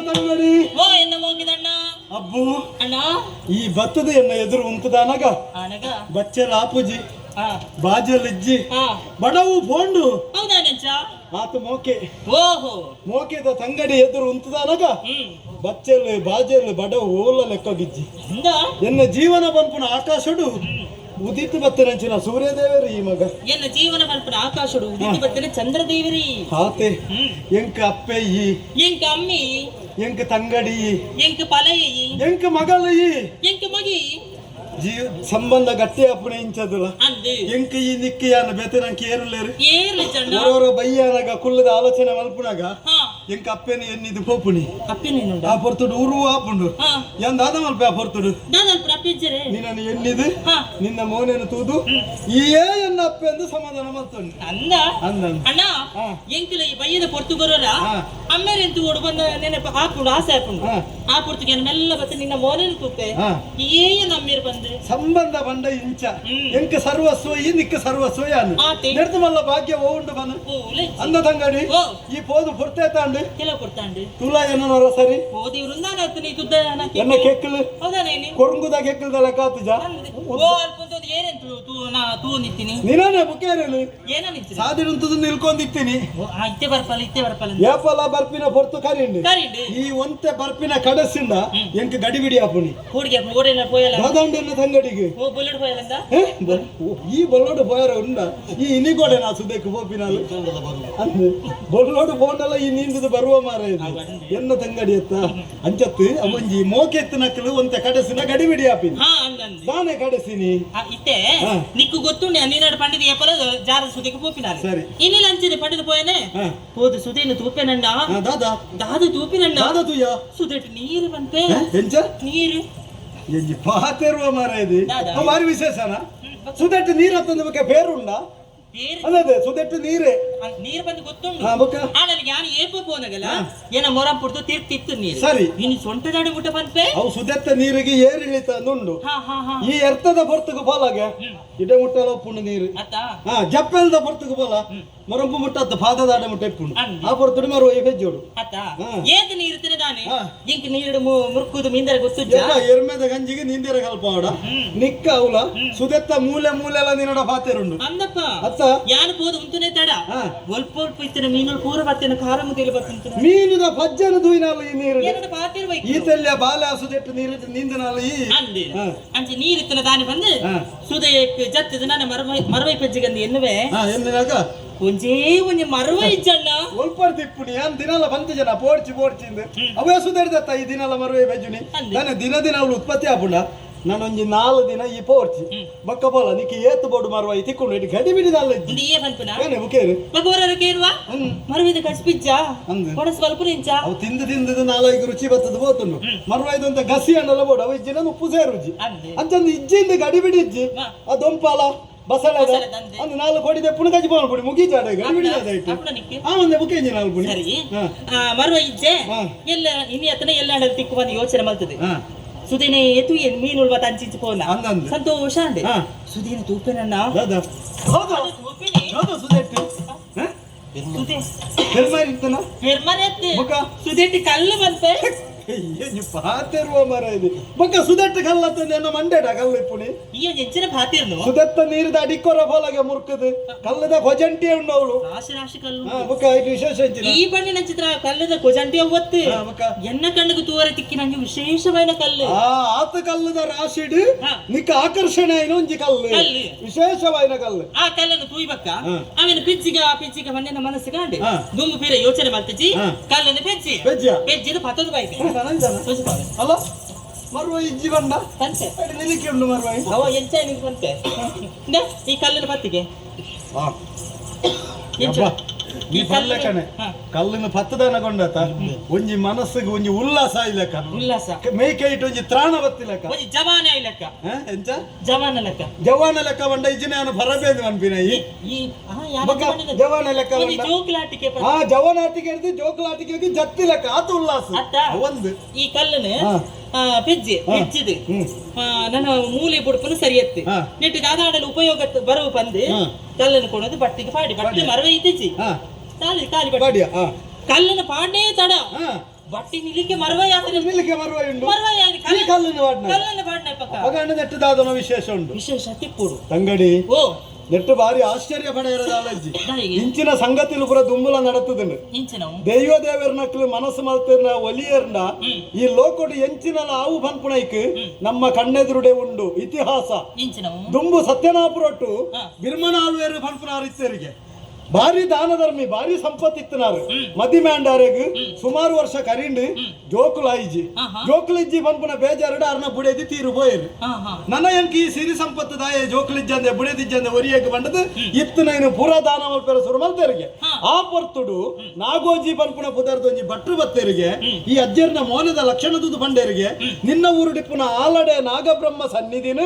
C: ತಂಗಡಿ
B: ಓ ಎನ್ನ ಮೋಗಿದಣ್ಣ
C: ಅಬ್ಬು
B: ಅಣ್ಣ
C: ಈ ಭತ್ತದ ಎನ್ನ ಎದುರು ಉಂಟದ ಅನಗ
B: ಅನಗ
C: ಬಚ್ಚಲ ಆಪುಜಿ
B: ಹಾ
C: ಬಾಜಲಿಜ್ಜಿ
B: ಹಾ
C: ಬಡವು ಫೋಂಡು
B: ಹೌದಾ ನೆಂಚ
C: ಆತ ಮೋಕೆ
B: ಓಹೋ
C: ಮೋಕೆದ ತಂಗಡಿ ಎದುರು ಉಂಟದ ಅನಗ
B: ಹ್ಮ್
C: ಬಚ್ಚಲು ಬಾಜಲು ಬಡವು ಓಲ ಲೆಕ್ಕಗಿಜ್ಜಿ
B: ಹಿಂದ
C: ಎನ್ನ ಜೀವನ ಬಂಪುನ ಆಕಾಶಡು ಉದಿತು ಬತ್ತನಂಚಿನ ಸೂರ್ಯದೇವರು ಈ ಮಗ
B: ಎನ್ನ ಜೀವನ ಮಲ್ಪನ ಆಕಾಶಡು ಉದಿತು ಬರ್ತನೆ ಚಂದ್ರದೇವರಿ
C: ಆತೆ
B: ಹ್ಮ್
C: ಎಂಕ ಅಪ್ಪೆಯಿ
B: ಎಂಕ ಅಮ್ಮಿ
C: ಎಂಕ ತಂಗಡಿ
B: ಎಂಕ ಪಲಯಿ
C: ಎಂಕ ಮಗಳಯಿ
B: ಎಂಕ ಮಗಿ
C: ಜೀವ ಸಂಬಂಧ ಗಟ್ಟಿ ಅಪ್ಪನೆ ಇಂಚದುಲ
B: ಅಂದು
C: ಎಂಕ ಈ ನಿಕ್ಕಿಯಾನ ಬೆತೆ ನಂಗೆ ಏರುಲೇರು
B: ಏರ್ಲಿ ಚಂಡ
C: ಅವರವರ ಬಯ್ಯಾನಾಗ ಕುಲ್ಲದ ಆಲೋಚನೆ ಮಲ್ಪುನಾಗ
B: ಹಾ
C: ಎಂಕ ಅಪ್ಪೆನ ಎನ್ನಿದು ಪೋಪುನಿ
B: ಅಪ್ಪಿನೇನುಂಡ
C: ಆ ಪೊರ್ತುಡು ಉರು ಆಪುಂಡು
B: ಹಾ
C: ಎಂದಾದ ಮಲ್ಪ ಆ ಪೊರ್ತುಡು
B: ನಾನು ಅಲ್ಪ ಅಪ್ಪಿಜ್ಜರೆ
C: ನಿನ್ನನ್ನು ಎನ್ನಿದು
B: ಹಾ
C: ನಿನ್ನ ಮೌನೇನು ತೂದು ಈ ಎನ್ನ ಅಪ್ಪೆ ಎಂದು ಸಮಾಧಾನ ಮಲ್ತೊಂಡು
B: ಅಂದ
C: ಅಂದ
B: ಅಣ್ಣ
C: ಹಾ.
B: ಎಂಕಿಲ ಈ ಬಯ್ಯದ ಪೊರ್ತು ಬರೋರ
C: ಹಾ.
B: ಅಮ್ಮೇರೆಂತು ಓಡು ಬಂದ ನೆನಪ ಹಾಕೊಂಡು ಆಸೆ ಹಾಕೊಂಡು
C: ಹಾ.
B: ಆ ಪೊರ್ತಿಗೆ ಮೆಲ್ಲ ಬತ್ತೆ ನಿನ್ನ ಮೋನೇನು ತೂಪೆ
C: ಹಾ.
B: ಏಯ ನಮ್ಮಿರ್ ಬಂದು
C: ಸಂಬಂಧ ಬಂಡ ಇಂಚ
B: ಹ್ಮ್.
C: ಎಂಕ ಸರ್ವಸ್ವ ಈ ನಿಕ್ಕ ಸರ್ವಸ್ವ ಯಾನು
B: ಆತೆ.
C: ನೆಡ್ದು ಮಲ್ಲ ಭಾಗ್ಯ ಓಂಡು ಬನ
B: ಓಲೆ
C: ಅಂದ ತಂಗಡಿ
B: ಓ
C: ಈ ಪೋದು ಪುರ್ತೆ ತಾಂಡು
B: ಕೆಲ ಕೊಡ್ತಾಂಡು
C: ತುಲ ಏನನರ ಸರಿ
B: ಓದಿ ವೃಂದಾನ ನೀ ತುದ್ದ
C: ಎನ್ನ ಕೆಕ್ಕಲು
B: ಹೌದಾ ನೀನು
C: ಕೊರಂಗುದ ಕೆಕ್ಕಲ್ದ ಲೆಕ್ಕ ಆತುಜ
B: ಓ ಅಲ್ಪ ಏನೆಂತು ತೂ ನಾ ತೂ ನಿತ್ತೀನಿ
C: ನೀನೇ ಬುಕ್ಕೇರೇನು
B: ಏನ ನಿಂತೀನಿ
C: ಸಾದಿರುಂತದ ನಿಲ್ಕೊಂಡಿತ್ತೀನಿ
B: ಇತ್ತೆ ಬರ್ಪಲ್ಲ ಇತ್ತೆ ಬರ್ಪಲ್ಲ
C: ಏಪಲ ಬರ್ಪಿನ ಪೊರ್ತು ಕರಿಂಡು
B: ಕರೀಡು
C: ಈ ಒಂತೆ ಬರ್ಪಿನ ಕಡಸಿಂದ ಎಂಕ ಗಡಿಬಿಡಿ ಆಪುನಿ
B: ಹೋಡಿಗೆ ಓಡೆಲ್ಲ ಪೋಯಲ್ಲ
C: ದಾದಂಡೆನ್ನ ತಂಗಡಿಗೆ
B: ಓ ಬುಲೆಟ್ ಪೋಯಲ್ಲ
C: ಏ, ಈ ಬೊಲ್ಲೋಡು ಪೋಯರ ಉಂಡ ಈ ಇನಿಗೋಡೆ ನಾ ಸುದೇಕು ಪೋಪಿನಾಲು ಅಂದು ಬೊಲ್ಲೋಡು ಪೋಂಡಲ್ಲ ಈ ನೀಂದದು ಬರುವ ಮಾರ ಇದು ಎನ್ನ ತಂಗಡಿ ಎತ್ತ ಅಂಚತ್ತು ಅವಂಜಿ ಮೋಕೆ ಎತ್ತು ನಕ್ಕಲು ಒಂತೆ ಕಡಸಿನ ಗಡಿಬಿಡಿ ಆಪಿನಿ
B: ಹಾ ಅಂದಂದು
C: ನಾನೇ ಕಡಸಿನಿ
B: ಇತ್ತೆ
C: ಹಾ.
B: ನಿಕ್ಕು ಗೊತ್ತುಂಡೆ ನೀನಾಡು ಪಂಡಿತ ಎಪ್ಪಲ ಜಾರ ಸುದಿಗೆ ಪೋಪಿನಾರು
C: ಸರಿ.
B: ಇನ್ನಿಲ್ಲ ಅಂಚಿದೆ ಪಂಡಿತ ಪೋಯನೆ
C: ಹಾ.
B: ಹೋದು ಸುದೇನು ತೂಪೆನಣ್ಣ
C: ದಾದಾ
B: ದಾದು ತೂಪಿನಣ್ಣ
C: ದಾದಾ ತುಯ್ಯ
B: ಸುದೇಟು ನೀರು ಬಂತೆ
C: ಎಂಚ
B: ನೀರು
C: ಎಂಜಿ ಪಾತೆರುವ ಮಾರ ಇದು
B: ದಾದಾ.
C: ಮಾರಿ ವಿಶೇಷನ ಸುದೆಟ್ಟು ನೀರು ಹತ್ತಂದ ಬಗ್ಗೆ ಬೇರುಂಡ
B: ಬೇರೆ
C: ಅದೇ ಸುದೆಟ್ಟು ನೀರೇ
B: ನೀರು ಬಂದು ಗೊತ್ತುಂಡು
C: ಹಾ ಬೊಕ್ಕ
B: ಆನಲ್ಲಿ ಯಾನು ಏಪ ಪೋನಗಲ್ಲ ಏನ ಮೊರ ಪುಡ್ತು ತೀರ್ತಿತ್ತು ನೀರು
C: ಸರಿ.
B: ಇನ್ನು ಸೊಂಟ ದಾಡಿ ಮುಟ್ಟ ಬಂತೆ
C: ಅವು ಸುದೆತ್ತ ನೀರಿಗೆ ಏರಿಳಿತ ನುಂಡು
B: ಹಾ ಹಾ ಹಾ
C: ಈ ಎರ್ತದ ಹೊರ್ತುಕು ಬಾಲಾಗೆ ಇಡೆ ಮುಟ್ಟಲ ಪುಣ್ಣ ನೀರು
B: ಅತ್ತ
C: ಹಾ ಜಪ್ಪೆಲ್ದ ಹೊರ್ತುಕು ಬಾಲ ಮೊರಂಪು ಮುಟ್ಟದ್ದು ಪಾದದಾಡ ಮುಟ್ಟ ಇಪ್ಪುಂಡು
B: ಅಂದು.
C: ಆ ಹೊರ್ತುಡು ಮರುವ ಹೆಜ್ಜೋಡು
B: ಅತ್ತ
C: ಹಾ.
B: ಏಕ ನೀರು ತಿನ್ನದಾನೆ
C: ಹಾ.
B: ಇಂಕ ನೀರು ಮುರುಕುದು ಮಿಂದರ ಗೊತ್ತುಜ್ಜ
C: ಎಲ್ಲ ಎರ್ಮೆದ ಗಂಜಿಗೆ ನಿಂದಿರ ಕಲ್ಪಾವಡ ನಿಕ್ಕ ಅವಳ ಸುದೆತ್ತ ಮೂಲೆ ಮೂಲೆಲ್ಲ ನಿನ್ನಡ ಪಾತೆರುಂಡು
B: ಅಂದಪ್ಪ
C: ಅತ್ತ
B: ಯಾನು ಪೋದು ಉಂತುನೆ ತಡ
C: ಹಾ.
B: ಒಲ್ಪ ಒಲ್ಪ ಇತ್ತಿನ ಮೀನುಗಳು ಪೂರ ಬರ್ತೇನೆ ಖಾರ ಮುದ್ದೇಲಿ ಬರ್ತಂತ
C: ಮೀನಿನ ಪಜ್ಜನ ದೂಯಿನಾಲ ಈ ನೀರು
B: ಎರಡು ಪಾತಿರ್ಬೇಕು
C: ಈತಲ್ಯ ಬಾಲ ಸುದೆಟ್ಟು ನೀರು ನಿಂದನಾಲ ಈ
B: ಅಂದೆ
C: ಹಾ.
B: ಅಂಚೆ ನೀರು ಇತ್ತಿನ ದಾನಿ ಬಂದು
C: ಹಾ.
B: ಸುದಯಕ್ಕೆ ಜತ್ತದ ನನ್ನ ಮರವೈ ಪೆಜ್ಜಿಗಂದು ಎನ್ನುವೆ
C: ಹಾ ಎಂದಿನಾಗ
B: ಒಂಜೇ ಒಂಜಿ ಮರವೈ ಇಜ್ಜಣ್ಣ
C: ಒಲ್ಪರ್ ತಿಪ್ಪುನಿ ಏನ್ ದಿನಲ್ಲ ಬಂತು ಜನ ಪೋಡ್ಚಿಂದು ಅವೇ ಸುಧಾರಿದತ್ತ ಈ ದಿನಲ್ಲ ಮರುವೆ ಬೆಜುನಿ
B: ಅಂದೆ.
C: ನಾನು ದಿನ ಅವಳು ಉತ್ಪತ್ತಿ ಆಪುಂಡ ನಾನೊಂಜಿ 4 ದಿನ ಈ ಪೋಡ್ಚಿ ಬಕ್ಕ ಬೋಲ ನಿಕ್ಕೆ ಏತ್ತು ಬೋಡು ಮರುವ ಈ ತಿಕ್ಕೊಂಡು ಇಟ್ಟು ಗಡಿ ಬಿಡಿದಲ್ಲ
B: ಒಂದು ಏ ಬಂಪುನ
C: ಏನೇ ಮುಖೇರು
B: ಮಗವರ ಕೇಳುವ ಮರವಿದ ಕಚ್ಪಿಜ್ಜ
C: ಅಂದು
B: ಕೊಡಸ್ ಸ್ವಲ್ಪ ಇಂಚ
C: ಅವು ತಿಂದು 4 ರುಚಿ ಬರ್ತದ ಬೋತುಂಡು ಮರುವ ಇದು ಅಂತ ಗಸಿ ಹಣ್ಣಲ್ಲ ಬೋಡು ಅವ ಇಜ್ಜಿನ ಉಪ್ಪು ಸೇರುಜಿ
B: ಅಂದೆ
C: ಅಂತಂದು ಇಜ್ಜಿಂದ ಗಡಿ ಬಿಡಿ ಇಜ್ಜಿ
B: ಹಾ.
C: ಆ ದೊಂಪಾಲ ಬಸಳೆ
B: ಬಸಳೆದಂದೆ.
C: ಅಂದು 4 ಕೊಡಿದೆ ಪುಣ ಗಜಿ ಬೋಣ ಪುಡಿ ಮುಗೀಜಾಡ ಗಡಿ ಬಿಡಿದಾಯ್ತು
B: ಅಪ್ಪನ ನಿಕ್ಕೆ
C: ಆ ಒಂದೇ ಮುಖೇಂಜಿ 4 ಪುಡಿ
B: ಸರಿ
C: ಹಾ.
B: ಮರುವ ಇಜ್ಜೆ
C: ಹಾ.
B: ಎಲ್ಲ ಇನಿ ಅತನ ಎಲ್ಲ ತಿಕ್ಕು ಬಂದು ಯೋಚನೆ ಮಾಡ್ತದೆ
C: ಹಾ
B: ಸುದಿನೇ ಎತ್ತು ಏನು ಮೀನು ಉಳ್ವ ತಂಚಿಚ್ಚು ಪೋನ
C: ಅಂದಂದು.
B: ಸಂತೋಷ ಅಂದೆ
C: ಹಾ.
B: ಸುದಿನ ತೂಪೆನಣ್ಣ
C: ದಾದಾ ಹೌದು
B: ಅದು ತೂಪೆನೆ
C: ಹೌದು ಸುದೆಟ್ಟು
B: ಸುದೆ
C: ಹೆರ್ಮಾರಿ ಇರ್ತನ
B: ಹೆರ್ಮನೆ ಎತ್ತು
C: ಮುಖ
B: ಸುದೆಟ್ಟಿ ಕಲ್ಲು ಬಂತೆ
C: ಏನು ಪಾತೆರುವ ಮರ ಇದು ಮುಖ ಸುದೆಟ್ಟು ಕಲ್ಲತ್ತ ನನ್ನ ಮಂಡ್ಯಡ ಕಲ್ಲು ಇಪ್ಪುನಿ
B: ಈ ಹೆಚ್ಚಿನ ಭಾತಿರ್ನು
C: ಸುದೆತ್ತ ನೀರಿದ ಅಡಿಕೊರ ಬೋಲಗೆ ಮುರ್ಕದು ಕಲ್ಲದ ಕೊಜಂಟಿ ಉಂಡು ಅವಳು
B: ರಾಶಿ ರಾಶಿ ಕಲ್ಲು
C: ಮುಖ ಇದು ವಿಶೇಷ ಹೆಚ್ಚಿನ
B: ಈ ಬಣ್ಣಿನ ಚಿತ್ರ ಕಲ್ಲದ ಕೊಜಂಟಿ ಒತ್ತು
C: ಮುಖ
B: ಎನ್ನ ಕಣ್ಣಿಗೆ ತೂವರೆ ತಿಕ್ಕಿ ನಂಗೆ ವಿಶೇಷమైన ಕಲ್ಲು
C: ಆ ಆತ ಕಲ್ಲದ ರಾಶಿಡು
B: ಹಾ.
C: ನಿಕ್ಕ ಆಕರ್ಷಣೆ ಏನು ಒಂಜಿ ಕಲ್ಲು
B: ಕಲ್ಲು.
C: ವಿಶೇಷವಾದ ಕಲ್ಲು
B: ಆ ಕಲ್ಲನ್ನು ತೂಯ್ಬಕ್ಕ
C: ಹಾ.
B: ಅವನು ಪಿಚ್ಚಿಗ ಬಂದಿನ ಮನಸ್ಸಿಗೆ ಅಂಡೆ
C: ಹಾ.
B: ದುಂಬು ಪೀರ ಯೋಚನೆ ಮಾಡ್ತಿಜ್ಜಿ
C: ಹಾ.
B: ಕಲ್ಲನ್ನು ಪೆಜ್ಜಿ
C: ಬೆಜ್ಜ
B: ಪೆಜ್ಜಿದು ಪತ್ತದ ಬೈತೆ
C: ಅಲ್ಲ ಮರುವ ಇಜ್ಜಿ ಬಂಡ
B: ತಂತೆ
C: ನಿಲಿಕೆ ಉಂಡು ಮರುವ
B: ಅವ ಎಂಚ ನಿಂಗೆ ಬಂತೆ ಇಂದ, ಈ ಕಲ್ಲಿನ ಪತ್ತಿಗೆ ಎಂಚ?
C: ಈ ಪಲ್ಲೆ ಕಣೆ
B: ಹಾ.
C: ಕಲ್ಲಿನ ಪತ್ತದನ ಕೊಂಡತ ಒಂಜಿ ಮನಸ್ಸಿಗೆ ಒಂಜಿ ಉಲ್ಲಾಸ ಇಲ್ಲಕ
B: ಉಲ್ಲಾಸ
C: ಮೇಕೆ ಇಟ್ಟು ಒಂಜಿ ತ್ರಾಣ ಬತ್ತಿಲಕ
B: ಒಂಜಿ ಜವಾನ ಲೆಕ್ಕ
C: ಎಂಚ
B: ಜವಾನ ಲೆಕ್ಕ
C: ಜವಾನ ಲೆಕ್ಕ ಬಂಡ ಇಜ್ಜಿನ ನಾನು ಬರಬೇದು ಅನ್ಪಿನ
B: ಈ ಯಾರ
C: ಬೊಕ್ಕ ಜವಾನ ಲೆಕ್ಕ
B: ಒಂಜಿ
C: ಬಂಡ
B: ಜೋಕ್ಲಾಟಿಕೆ
C: ಆ ಜವಾನಾಟಿಗೆ ಹಿಡಿದು ಜೋಕಲಾಟಿಗೆ ಜತ್ತಿ ಲೆಕ್ಕ ಆತು ಉಲ್ಲಾಸ
B: ಅತ್ತ
C: ಒಂದು
B: ಈ ಕಲ್ಲನ್ನು
C: ಹಾ.
B: ಪೆಜ್ಜಿ ಪೆಜ್ಜಿದು ನನ್ನ ಮೂಲೆ ಬುಡುಪನು ಸರಿಯತ್ತೆ
C: ಹಾ.
B: ನೆಟ್ಟು ದಾದಾಡಲು ಉಪಯೋಗ ಬರುವ ಬಂದು
C: ಹಾ.
B: ಕಲ್ಲನ್ನು ಕೊಡೋದು ಬಟ್ಟಿಗೆ ಪಾಡಿ ಬಟ್ಟೆ ಮರವೇ ಇತ್ತಿಜ್ಜಿ
C: ಹಾ
B: ಖಾಲಿ ಖಾಲಿ ಬಟ್ಟೆ
C: ಬಾಡಿಯ ಹಾ
B: ಕಲ್ಲನ್ನು ಪಾಡೇ ತಡ
C: ಹಾ
B: ಬಟ್ಟಿ ನಿಲಿಕ್ಕೆ ಮರವ ಯಾತ್ರೆ
C: ನಿಲ್ಲಿಗೆ ಮರುವ ಉಂಡು
B: ಮರವ
C: ಈ ಕಲ್ಲಿನ ವಾಡ್ನ
B: ಕಲ್ಲನ್ನ ಬಾಡ್ನ ಪಕ್ಕ
C: ಅಗಂಡ ನೆಟ್ಟದಾದನ ವಿಶೇಷ ಉಂಟು
B: ವಿಶೇಷ ತಿಪ್ಪುಡು
C: ತಂಗಡಿ
B: ಓ
C: ನೆಟ್ಟು ಬಾರಿ ಆಶ್ಚರ್ಯ ಪಡೆಯರದ ಅಲಜ್ಜಿ
B: ದಾಯಿಗೆ
C: ಇಂಚಿನ ಸಂಗತಿಲು ಪುರ ದುಂಬುಲ ನಡೆತದನು
B: ಇಂಚಿನವು
C: ದೈವ ದೇವರ್ನಕ್ಲು ಮನಸ್ಸು ಮಲ್ತಿರ್ನ ಒಲಿಯರ್ನ ಈ ಲೋಕಡು ಎಂಚಿನಲ ಆವು ಬಂದ್ಪುಣೈಕ್ ನಮ್ಮ ಕಣ್ಣೆದುರುಡೆ ಉಂಡು ಇತಿಹಾಸ
B: ಇಂಚಿನವು
C: ದುಂಬು ಸತ್ಯನಾಪುರೊಟ್ಟು ಬಿರ್ಮನಾಲ್ವೇರು ಬಂದ್ಪುನಾರಿತ್ತರಿಗೆ ಭಾರಿ ದಾನ ಧರ್ಮಿ ಭಾರಿ ಸಂಪತ್ತಿತ್ತನಾರು ಮದಿ ಮ್ಯಾಂಡಾರೆಗ್ ಸುಮಾರು ವರ್ಷ ಕರಿಂಡು ಜೋಕುಲಾಯಿಜಿ ಜೋಕುಲಿಜ್ಜಿ ಬಂದ್ಪುನ ಬೇಜಾರಡ ಅರ್ನ ಬುಡೇದಿ ತೀರು ಬೋಯರು
B: ಹಾ ಹಾ
C: ನನ್ನ ಎಂಕಿ ಸಿರಿ ಸಂಪತ್ತು ದಾಯ ಜೋಕುಲಿಜ್ಜಂದೆ ಬುಡೇದಿಜ್ಜಂದೆ ಒರಿಯಕ್ಕೆ ಬಂದದು ಇತ್ತು ನೈನು ಪೂರ ದಾನ ಮಲ್ಪೆರ ಸುರು ಮಲ್ತೆರಿಗೆ ಆ ಪೊರ್ತುಡು ನಾಗೋಜಿ ಬಂದ್ಪುನ ಪುದರ್ದೊಂಜಿ ಭಟ್ರು ಬತ್ತೇರಿಗೆ ಈ ಅಜ್ಜರ್ನ ಮೌನದ ಲಕ್ಷಣದುದು ಬಂಡೇರಿಗೆ ನಿನ್ನ ಊರು ಡಿಪ್ಪುನ ಆಲಡೆ ನಾಗಬ್ರಹ್ಮ ಸನ್ನಿಧಿನ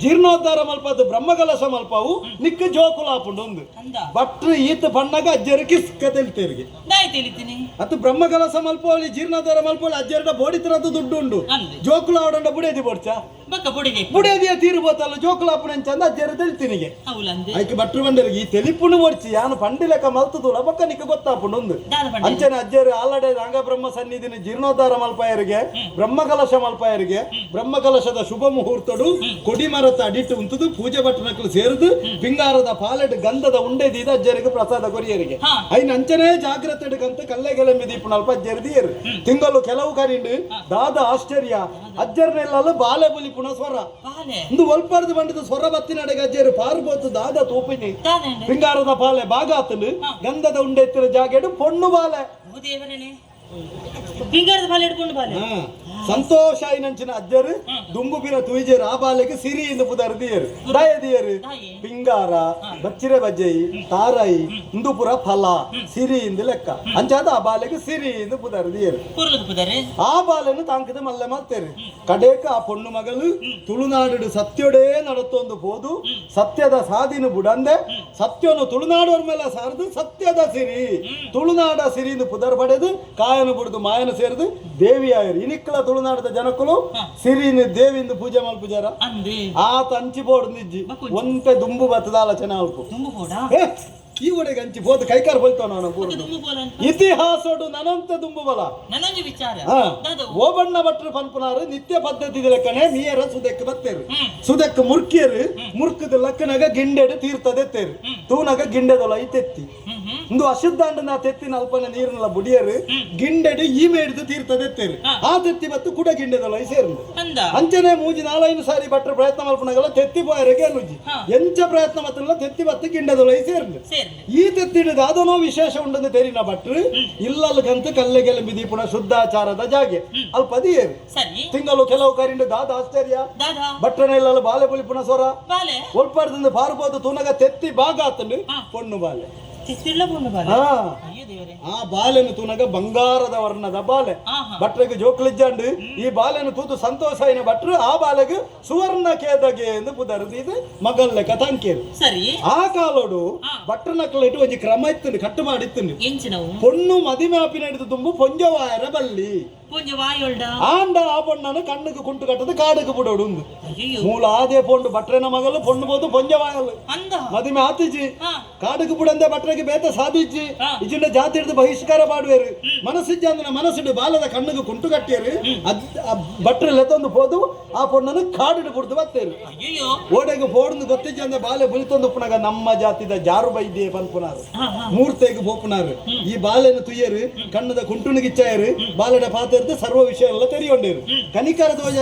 C: ಜೀರ್ಣೋದ್ಧಾರ ಮಲ್ಪದ್ದು ಬ್ರಹ್ಮಕಲಶ ಮಲ್ಪವು ನಿಕ್ಕ ಜೋಕುಲಾಪುಂಡು ಒಂದು
B: ಅಂದ
C: ಭಟ್ರು ಈತ ಬಣ್ಣಗ ಅಜ್ಜರು ಕಿಸ್ಕ ತೆಲ್ತೇರಿಗೆ
B: ದಾಯಿ ತಿಳಿತೀನಿ
C: ಅತ್ತು ಬ್ರಹ್ಮಕಲಶ ಮಲ್ಪೋಲಿ ಜೀರ್ಣೋದ್ಧಾರ ಮಲ್ಪೋಲಿ ಅಜ್ಜರ ಬೋಡಿತರದ್ದು ದುಡ್ಡು ಉಂಡು
B: ಅಂದೆ
C: ಜೋಕುಲ ಆಡಂಡ ಬುಡೇದಿ ಬೋಡ್ಚ
B: ಬಕ್ಕ ಬುಡಿಗೆ
C: ಬುಡೇದಿಯ ತೀರ್ಬೋತಲ್ಲ ಜೋಕುಲಾಪುನ ಚಂದ ಅಜ್ಜರು ತೆಲ್ತಿನಿಗೆ
B: ಅವಲಂದೆ
C: ಆಯ್ಕೆ ಭಟ್ರು ಬಂಡರಿಗೆ ಈ ತೆಲಿಪುನು ಓಡ್ಚಿ ಯಾನು ಪಂಡಿಲೆಕ್ಕ ಮಲ್ತದುಲ ಬಕ್ಕ ನಿಕ್ಕ ಗೊತ್ತಾಪುಂಡು ಒಂದು
B: ದಾದ ಬಂಡ
C: ಅಂಚನೆ ಅಜ್ಜರು ಆಲಡೆ ನಾಗಬ್ರಹ್ಮ ಸನ್ನಿಧಿನ ಜೀರ್ಣೋದ್ಧಾರ ಮಲ್ಪಾಯರಿಗೆ ಬ್ರಹ್ಮಕಲಶ ಮಲ್ಪಾಯರಿಗೆ ಬ್ರಹ್ಮಕಲಶದ ಶುಭ ಮುಹೂರ್ತಡು ಕೊಡಿಮರತ ಅಡಿಟ್ಟು ಉಂತದು ಪೂಜೆ ಭಟ್ನಕ್ಕಲು ಸೇರಿದು ಪಿಂಗಾರದ ಪಾಲೆಡ್ ಗಂಧದ ಉಂಡೆದೀದ ಅಜ್ಜರಿಗೆ ಪ್ರಸಾದ ಕೊರಿಯರಿಗೆ
B: ಹಾ.
C: ಐನ್ ಅಂಚನೆ ಜಾಗ್ರತೆ ಹಿಡ್ಕಂತ ಕಲ್ಲೆಗೆಲೆಂಬಿ ದೀಪನ ಅಲ್ಪ ಅಜ್ಜರಿದಿಯರು ತಿಂಗಳು ಕೆಲವು ಕರಿಂಡು ದಾದ ಆಶ್ಚರ್ಯ ಅಜ್ಜರ್ನೆಲ್ಲ ಬಾಲೆ ಬಲಿ ಪುನಃ ಸ್ವರ
B: ಬಾಲೆ
C: ಒಂದು ಒಲ್ಪಾರ್ದು ಬಂಡದ ಸ್ವರ ಬತ್ತಿನಡೆಗೆ ಅಜ್ಜರು ಪಾರ್ಬೋತು ದಾದ ತೂಪಿನಿ
B: ದಾದಂಡೆ
C: ಪಿಂಗಾರದ ಪಾಲೆ ಬಾಗಾತನು ಗಂಧದ ಉಂಡೆ ಎತ್ತಿನ ಜಾಗೆಡು ಪೊಣ್ಣು ಬಾಲೆ
B: ಓ ದೇವರನೇ ಬಿಂಗಾರದ ಬಾಲೆ ಹಿಡ್ಕೊಂಡು ಬಾಲೆ
C: ಹಾ. ಸಂತೋಷ ಐನಂಚಿನ ಅಜ್ಜರು ದುಂಬು ಬಿರ ತುಯಿಜರು ಆ ಬಾಲೆಗೆ ಸಿರಿ ಇಂದು ಪುದರ್ದಿಯರು ದಯದಿಯರು
B: ದಾಯಿ
C: ಪಿಂಗಾರ ಬಚ್ಚಿರೆ ಬಜ್ಜೈ ತಾರೈ ಇಂದುಪುರ ಫಲ ಸಿರಿ ಇಂದು ಲೆಕ್ಕ ಅಂಚಾದ ಆ ಬಾಲೆಗೆ ಸಿರಿ ಇಂದು ಪುದರ್ದಿಯರು
B: ಕುರುಲದ ಪುದರೆ
C: ಆ ಬಾಲೆನು ತಾಂಕದ ಮಲ್ಲೆ ಮಾಡ್ತೇರು ಕಡೇಕ ಆ ಪೊಣ್ಣು ಮಗಳು ತುಳುನಾಡು ಸತ್ಯೊಡೇ ನಡತ್ತೊಂದು ಹೋದು ಸತ್ಯದ ಸಾದಿನ ಬುಡಂದೆ ಸತ್ಯನು ತುಳುನಾಡೋರ್ ಮೇಲೆ ಸಾರದು ಸತ್ಯದ ಸಿರಿ ತುಳುನಾಡ ಸಿರಿಯಿಂದ ಪುದರ್ ಪಡೆದು ಕಾಯನು ಬುಡದು ಮಾಯನು ಸೇರಿದು ದೇವಿಯಾಯರು ಇನಿಕ್ಕಲ ತುಳುನಾಡದ ಜನಕ್ಕಳು ಸಿರಿನ ದೇವಿಯಿಂದ ಪೂಜೆ ಮಲ್ಪುಜಾರ
B: ಅಂದೆ
C: ಆತ ಅಂಚಿ ಬೋಡು ನಿಜ್ಜಿ ಒಂತೆ ದುಂಬು ಬತ್ತದ ಆಲೋಚನೆ ಅಲ್ಪ
B: ತುಂಬು ಕೂಡ
C: ಈ ಒಡೆಗೆ ಅಂಚಿ ಬೋದು ಕೈಕಾರ ಬೋಲ್ತಾವ ನಾನು ಪೂರ್ಣ
B: ತುಂಬು ಬೋಲ ಅಂತ
C: ಇತಿಹಾಸಡು ನನಂತ ದುಂಬು ಬಲ
B: ನನ್ನೊಂದು ವಿಚಾರ
C: ಹಾ.
B: ದಾದ
C: ಓಬಣ್ಣ ಭಟ್ರು ಪನ್ಪುನಾರು ನಿತ್ಯ ಪದ್ಧತಿ ಲೆಕ್ಕನೆ ಮೀಯರ ಸುದಕ್ಕೆ ಬತ್ತೇರು ಸುದಕ್ಕೆ ಮುರ್ಕಿಯರು ಮುರ್ಕದ ಲಕ್ಕನಾಗ ಗಿಂಡೆಡು ತೀರ್ತದೆತ್ತೇರು ತೂನಾಗ ಗಿಂಡೆದೊಲ ಐತೆತ್ತಿ ಒಂದು ಅಶುದ್ಧ ಅಂಡನ ತೆತ್ತಿನ ಅಲ್ಪನೆ ನೀರಿನಲ್ಲ ಬುಡಿಯರು ಗಿಂಡೆಡು ಈ ಮೇಡಿದು ತೀರ್ತದೆತ್ತೇರು ಆ ತೆತ್ತಿ ಬತ್ತು ಕುಡ ಗಿಂಡೆದೊಲ ಸೇರು
B: ಅಂದ
C: ಅಂಚನೆ ಮೂಜಿ 4-5 ಸಾರಿ ಭಟ್ರು ಪ್ರಯತ್ನ ಮಲ್ಪನಾಗಲ್ಲ ತೆತ್ತಿ ಪೋಯರಿಗೆ ಅನ್ನುಜಿ ಎಂಚ ಪ್ರಯತ್ನ ಮತ್ತಲ್ಲ ತೆತ್ತಿ ಬತ್ತು ಗಿಂಡೆದೊಲ ಸೇರು
B: ಸೇರಿ
C: ಈ ತೆತ್ತಿಡಿದ ಅದನೋ ವಿಶೇಷ ಉಂಡಂದು ತೆರಿನ ಭಟ್ರು ಇಲ್ಲಲ್ಗಂತ ಕಲ್ಲೆಗೆಲಂಬಿ ದೀಪುಣ ಶುದ್ಧಾಚಾರದ ಜಾಗೆ ಅಲ್ಪದಿಯರು
B: ಸರಿ
C: ತಿಂಗಳು ಕೆಲವು ಕರಿಂಡು ದಾದ ಆಶ್ಚರ್ಯ
B: ದಾದ
C: ಭಟ್ರನೆಲ್ಲ ಬಾಲೆ ಬುಲಿಪುಣ ಸ್ವರ
B: ಬಾಲೆ
C: ಒಳ್ಪಾಡ್ದಿಂದ ಪಾರ್ಬೋದು ತೂನಗ ತೆತ್ತಿ ಭಾಗ ಆತಂಡು ಪೊಣ್ಣು ಬಾಲೆ
B: ತಿತ್ತಿಲ್ಲ ಬಂದು ಬಾಲೆ
C: ಹಾ
B: ಅಯ್ಯೋ ದೇವರೇ
C: ಆ ಬಾಲೆನು ತೂನಗ ಬಂಗಾರದ ವರ್ಣದ ಬಾಲೆ
B: ಆಹಾ
C: ಭಟ್ರಿಗೆ ಜೋಕ್ಲಿಜ್ಜಂಡು ಈ ಬಾಲೆನು ತೂತು ಸಂತೋಷ ಏನ ಭಟ್ರು ಆ ಬಾಲೆಗೆ ಸುವರ್ಣ ಕೇದಗೆ ಎಂದು ಪುದರ್ದು ಇದು ಮಗಲ್ಲೆ ಕಥಾಂಕೇರು
B: ಸರಿ
C: ಆ ಕಾಲೋಡು ಭಟ್ರನಕ್ಕಲ ಇಟ್ಟು ಒಂಜಿ ಕ್ರಮ ಇತ್ತಂಡು ಕಟ್ಟು ಮಾಡಿತ್ತಂಡು
B: ಎಂಚಿನವು
C: ಪೊಣ್ಣು ಮದಿಮಾಪಿ ನಡೆದು ತುಂಬು ಪೊಂಜವಾಯರ ಬಲ್ಲಿ
B: ಪೂಜೆ ವಾಯೊಳ್ಡ
C: ಆಂಡ ಆ ಪೊಣ್ಣನು ಕಣ್ಣಿಗೆ ಕುಂಟು ಕಟ್ಟದು ಕಾಡಿಗೆ ಬಿಡೋಡು ಒಂದು
B: ಅಯ್ಯೋ
C: ಮೂಲ ಆದೇ ಪೊಂಡು ಭಟ್ರನ ಮಗಲು ಪೊಣ್ಣು ಬೋದು ಪೊಂಜವಾಯಲು
B: ಅಂದ
C: ಮದಿಮೆ ಆತಿಜಿ
B: ಹಾ
C: ಕಾಡಿಗೆ ಬಿಡಂದೆ ಭಟ್ರಿಗೆ ಬೇತ ಸಾಧಿಸಿ
B: ಹಾ.
C: ಇಜಿಂದ ಜಾತಿ ಹಿಡಿದು ಬಹಿಷ್ಕಾರ ಮಾಡುವೇರು ಮನಸ್ಸಿಜ್ಜ ಅಂದ್ರೆ ಮನಸ್ಸಿಡು ಬಾಲದ ಕಣ್ಣಿಗೆ ಕುಂಟು ಕಟ್ಟಿಯರು ಭಟ್ರಲ್ಲಿ ಎತ್ತೊಂದು ಹೋದು ಆ ಪೊಣ್ಣನು ಕಾಡಿಡು ಬಿಡ್ದು ಬತ್ತೇರು
B: ಅಯ್ಯೋ
C: ಓಡೆಗೆ ಪೋಡ್ದು ಗೊತ್ತಿಜ್ಜ ಅಂದ್ರೆ ಬಾಲೆ ಬುಲಿತೊಂದು ಉಪ್ಪನಾಗ ನಮ್ಮ ಜಾತಿದ ಜಾರು ಬೈದ್ಯೆ ಪನ್ಪುನಾರು
B: ಹಾ ಹಾ
C: ಮೂರ್ತೆಗೆ ಬೋಪುನಾರು ಈ ಬಾಲೆನ ತುಯ್ಯರು ಕಣ್ಣದ ಕುಂಟುಣಿಗಿಚ್ಚಾಯರು ಬಾಲೆಡ ಪಾತೆರ್ದು ಸರ್ವ ವಿಷಯ ಎಲ್ಲ ತೆರಿಯೊಂಡೇರು ಕನಿಕರ ಧ್ವಜ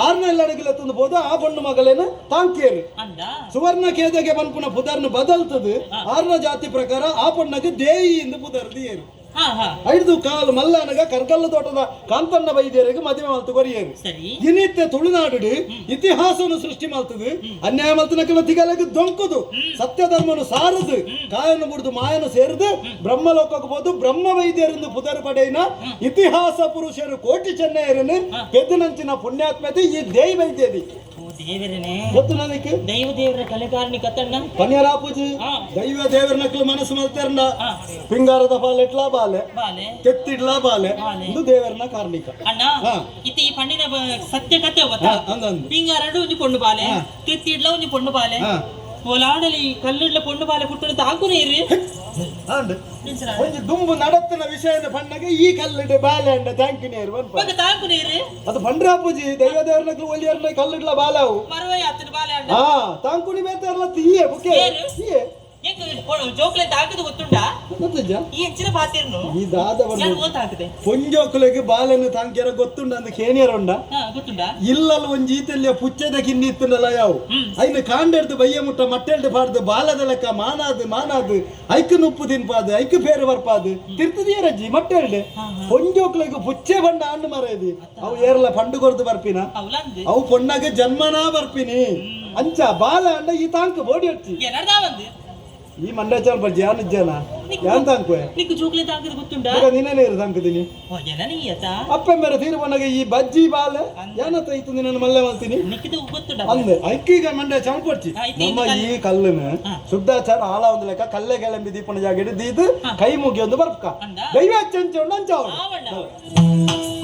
C: ಆರ್ನೆಲ್ಲ ಅಡಗಿಲೆತ್ತೊಂದು ಬೋದು ಆ ಬಣ್ಣು ಮಗಳೇನು ತಾಂಕಿಯರು
B: ಅಂದ
C: ಸುವರ್ಣ ಕೇದಗೆ ಬನ್ಪುನ ಪುದರ್ನ ಬದಲ್ತದು ಆರ್ನ ಜಾತಿ ಪ್ರಕಾರ ಆ ಪೊಣ್ಣಗೆ ದೇಯಿ ಎಂದು ಪುದರ್ದಿಯರು
B: ಹಾ ಹಾ
C: ಐದು ಕಾಲು ಮಲ್ಲನಗ ಕರ್ಕಲ್ಲು ತೋಟದ ಕಾಂತಣ್ಣ ವೈದ್ಯರಿಗೆ ಮದುವೆ ಮಲ್ತು ಕೊರಿಯರು
B: ಸರಿ
C: ಇನಿತ್ಯ ತುಳುನಾಡು ಇತಿಹಾಸವನ್ನು ಸೃಷ್ಟಿ ಮಾಡ್ತದೆ ಅನ್ಯಾಯ ಮಲ್ತನಕಲ ತಿಗಲಗೆ ದೊಂಕುದು ಸತ್ಯ ಧರ್ಮನು ಸಾರದು ಕಾಯನ್ನು ಮುಡಿದು ಮಾಯನು ಸೇರಿದು ಬ್ರಹ್ಮಲೋಕಕ್ಕೆ ಹೋದು ಬ್ರಹ್ಮ ವೈದ್ಯರಿಂದ ಪುದರ್ ಪಡೆಯಿನ ಇತಿಹಾಸ ಪುರುಷರು ಕೋಟಿ ಚೆನ್ನೈಯರನ್ನು ಪೆದ್ದನಂಚಿನ ಪುಣ್ಯಾತ್ಮತೆ ಈ ದೇವಿ ವೈದ್ಯದಿ
B: ಓ ದೇವರನೇ
C: ಗೊತ್ತು ನನಗೆ
B: ದೈವ ದೇವರ ಕಲೆಕಾರನಿ ಕತ್ತಣ್ಣ
C: ಪನ್ಯರಾಪೂಜಿ
B: ಹಾ.
C: ದೈವ ದೇವರ ನಕ್ಲು ಮನಸ್ಸು ಮಲ್ತಾರಂಡ
B: ಹಾ
C: ಪಿಂಗಾರದ ಪಾಲೆಟ್ಲಾ ಬಾಲೆ
B: ಬಾಲೆ
C: ಕೆತ್ತಿಡ್ಲಾ ಬಾಲೆ
B: ಬಾಲೆ.
C: ಇದು ದೇವರನ ಕಾರ್ಣಿಕ
B: ಅಣ್ಣ
C: ಹಾ.
B: ಇತಿ ಈ ಪಂಡಿನ ಸತ್ಯ ಕತೆ ಗೊತ್ತಾ
C: ಅಂದಂದು
B: ಹಿಂಗಾರಡು ಒಂಜಿ ಪೊಣ್ಣು ಬಾಲೆ
C: ಹಾ.
B: ತಿತ್ತಿಡ್ಲ ಒಂಜಿ ಪೊಣ್ಣು ಬಾಲೆ
C: ಹಾ.
B: ಓಲಾಡಲಿ ಕಲ್ಲಿಡ್ಲ ಪೊಂಡು ಬಾಲೆ ಪುಟ್ಟಣ ತಾಕುನೇ ಇರಿ
C: ಅಂಡ್ ಒಂಜಿ ದುಂಬು ನಡತ್ತಿನ ವಿಷಯದ ಬಣ್ಣಗೆ ಈ ಕಲ್ಲಿಡೆ ಬಾಲೆ ಅಂಡ ಟ್ಯಾಂಕಿನೇರು
B: ಬಗ್ಗೆ ತಾಕುನೇ ಇರಿ
C: ಅದು ಬಂಡ್ರಾಪುಜಿ ದೈವ ದೇವರನಕ್ಲು ಒಲಿಯರ್ನ ಕಲ್ಲಿಡ್ಲ ಬಾಲಾವು
B: ಮರವೈ ಹತ್ತಿನ ಬಾಲೆ ಅಂಡ
C: ಹಾ ತಾಂಕುನಿ ಬೇತಾರಲ್ಲ ತೀಯೆ ಬುಕೆ
B: ಏನು?
C: ತೀಯೆ
B: ಜೋಕ್ಲೆ ತಾಕಿದ ಗೊತ್ತುಂಟಾ
C: ಗೊತ್ತಜ್ಜ
B: ಈ ಹೆಚ್ಚಿನ ಪಾತಿರ್ನು
C: ಈ ದಾದ
B: ನಾನು ಗೊತ್ತಾಕದೆ
C: ಪೊಂಜೋಕುಲೆಗೆ ಬಾಲೆನು ತಾಂಕ್ಯರ ಗೊತ್ತುಂಡ ಅಂದ ಕೇನಿಯರುಂಡ
B: ಗೊತ್ತುಂಟಾ
C: ಇಲ್ಲಲ್ಲ ಒಂಜಿ ಈತಲ್ಯ ಪುಚ್ಚದ ಕಿಂಡಿ ಇತ್ತನಲ್ಲ ಯಾವು ಐನ ಕಾಂಡೆಡ್ದು ಬಯ್ಯ ಮುಟ್ಟ ಮಟ್ಟೆಲ್ದು ಪಾಡ್ದು ಬಾಲದ ಲೆಕ್ಕ ಮಾನಾದು ಐಕ್ ನುಪ್ಪು ತಿನ್ಪಾದು ಐಕ್ ಬೇರೆ ಬರ್ಪಾದು ತಿರ್ತದಿಯರಜ್ಜಿ ಮಟ್ಟೆಲ್ಡೆ ಪೊಂಜೋಕ್ಲೆಗೆ ಪುಚ್ಚೆ ಬಂಡ ಹಣ್ಣು ಮರದಿ ಅವು ಏರ್ಲ ಪಂಡು ಕೊರ್ದು ಬರ್ಪಿನ
B: ಅವಲಂದು
C: ಅವು ಪೊಣ್ಣಗೆ ಜನ್ಮನಾ ಬರ್ಪಿನಿ ಅಂಚ ಬಾಲ ಅಂಡ ಈ ತಾಂಕ್ ಬೋಡಿ ಹಚ್ಚಿ
B: ಏನರ್ದ ಬಂದು
C: ಈ ಮಂಡ್ಯಾಚಲ್ ಬರ್ಜಿ ಯಾನ್ ಜನ ಯಾನ್ ತಾಂಕ್ವೆ
B: ನಿಕ್ಕು ಜೋಕ್ಲೆ ತಾಕಿದ ಗೊತ್ತುಂಟಾ
C: ನೀನೇನೇ ಇರು ತಾಂಕದೀನಿ
B: ಓ ಏನ ನೀಯತ
C: ಅಪ್ಪ ಮೇರೆ ತೀರ್ಪನಗೆ ಈ ಬಜ್ಜಿ ಬಾಲೆ ಏನತ್ತ ಇತ್ತು ನಿನ್ನ ಮಲ್ಲೆ ಮಲ್ತೀನಿ
B: ನಿಕ್ಕಿದ ಗೊತ್ತುಂಟಾ
C: ಅಂದೆ ಐಕ್ಕೀಗ ಮಂಡ್ಯ ಚಮಪಡ್ಚಿ ನಮ್ಮ ಈ ಕಲ್ಲುನ ಶುದ್ಧಾಚಾರ ಆಳ ಒಂದು ಲೆಕ್ಕ ಕಲ್ಲೆ ಕೆಳಂಬಿ ದೀಪನ ಜಾಗ ಹಿಡಿದು ಕೈ ಮುಗಿ ಒಂದು ಬರ್ಕ
B: ಅಂದ
C: ದೈವ ಚಂಚ ಅಂಚ
B: ಆವಣ್ಣ